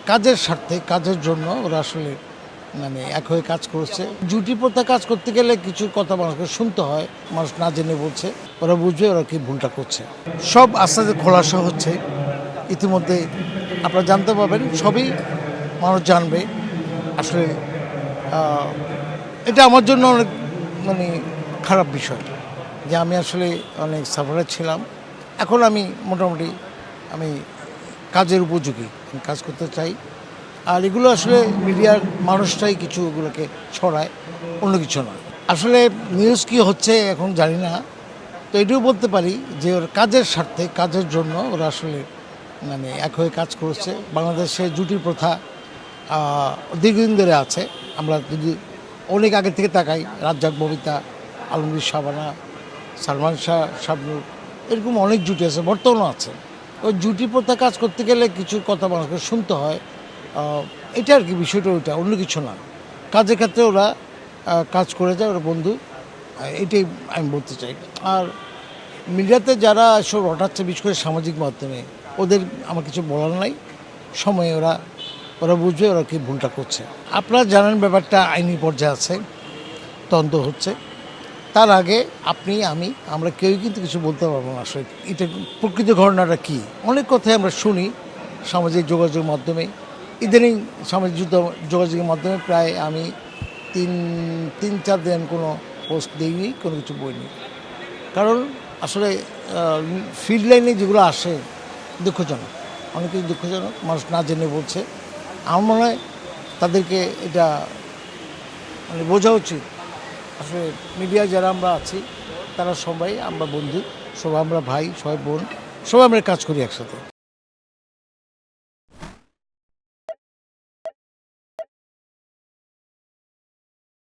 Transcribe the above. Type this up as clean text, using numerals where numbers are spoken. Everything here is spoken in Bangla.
কাজের স্বার্থে, কাজের জন্য ওরা আসলে মানে এক হয়ে কাজ করছে। জুটি প্রথা কাজ করতে গেলে কিছু কথা মানুষকে শুনতে হয়, মানুষ না জেনে বলছে, ওরা বুঝবে ওরা কি ভুলটা করছে। সব আস্তে আস্তে খোলাসা হচ্ছে, ইতিমধ্যে আপনারা জানতে পারবেন, সবই মানুষ জানবে। আসলে এটা আমার জন্য অনেক মানে খারাপ বিষয় যে আমি আসলে অনেক সাফারে ছিলাম। এখন আমি মোটামুটি আমি কাজের উপযোগী, আমি কাজ করতে চাই। আর এগুলো আসলে মিডিয়ার মানুষটাই কিছু এগুলোকে ছড়ায়, অন্য কিছু নয়। আসলে নিউজ কী হচ্ছে এখন জানি না, তো এটাও বলতে পারি যে ওর কাজের স্বার্থে, কাজের জন্য ওরা আসলে মানে এক হয়ে কাজ করছে। বাংলাদেশে জুটি প্রথা দীর্ঘদিন ধরে আছে। আমরা যদি অনেক আগে থেকে তাকাই, রাজ্জাক, ববিতা, আলমগীর, শাবানা, সালমান শাহ, শাবনূর, এরকম অনেক জুটি আছে, বর্তমানও আছে। ওই জুটি প্রথা কাজ করতে গেলে কিছু কথা মানুষকে শুনতে হয়, এটা আর কি, বিষয়টা ওইটা, অন্য কিছু না। কাজের ক্ষেত্রে ওরা কাজ করে যায়, ওরা বন্ধু, এটাই আমি বলতে চাই। আর মিডিয়াতে যারা এসব রটাচ্ছে, বিশেষ করে সামাজিক মাধ্যমে, ওদের আমার কিছু বলার নাই। সময়ে ওরা বুঝবে ওরা কি ভুলটা করছে। আপনারা জানেন ব্যাপারটা আইনি পর্যায়ে আছে, তদন্ত হচ্ছে। তার আগে আপনি, আমরা কেউই কিন্তু কিছু বলতে পারবো না আসলে এটা প্রকৃত ঘটনাটা কী। অনেক কথাই আমরা শুনি সামাজিক যোগাযোগ মাধ্যমে। ইদানিং সামাজিক যোগাযোগের মাধ্যমে প্রায় আমি তিন চার দিন কোনো পোস্ট দিইনি, কোনো কিছু বইনি। কারণ আসলে ফিল্ড লাইনে যেগুলো আসে দুঃখজনক, অনেক কিছু দুঃখজনক, মানুষ না জেনে বলছে। আমার মনে হয় তাদেরকে এটা মানে বোঝা উচিত। আসলে মিডিয়ায় যারা আমরা আছি তারা সবাই আমরা বন্ধু, সবাই আমরা ভাই, সবাই বোন, সবাই আমরা কাজ করি একসাথে।